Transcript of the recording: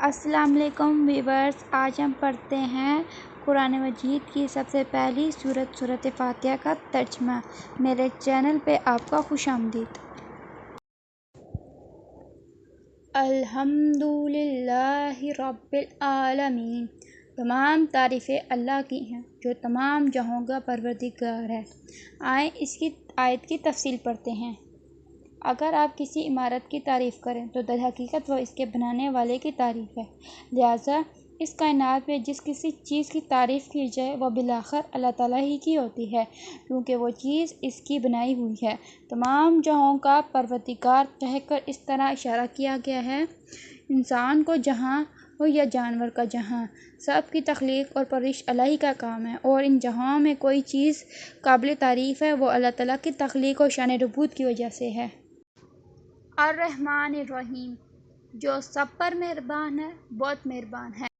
السلام علیکم ویورز، آج ہم پڑھتے ہیں قرآن مجید کی سب سے پہلی سورت فاتحہ کا ترجمہ۔ میرے چینل پہ آپ کا خوش آمدید۔ الحمدللہ رب العالمین، تمام تعریفیں اللہ کی ہیں جو تمام جہاں کا پروردگار ہے۔ آئیں اس کی آیت کی تفصیل پڑھتے ہیں۔ اگر آپ کسی عمارت کی تعریف کریں تو در حقیقت وہ اس کے بنانے والے کی تعریف ہے، لہٰذا اس کائنات میں جس کسی چیز کی تعریف کی جائے وہ بالآخر اللہ تعالیٰ ہی کی ہوتی ہے، کیونکہ وہ چیز اس کی بنائی ہوئی ہے۔ تمام جہاں کا پروردگار کہہ کر اس طرح اشارہ کیا گیا ہے، انسان کو جہاں ہو یا جانور کا جہاں، سب کی تخلیق اور پرورش اللہ ہی کا کام ہے، اور ان جہاں میں کوئی چیز قابل تعریف ہے وہ اللہ تعالیٰ کی تخلیق اور شان ربوبیت کی وجہ سے ہے۔ الرحمن الرحیم، جو سب پر مہربان ہے، بہت مہربان ہے۔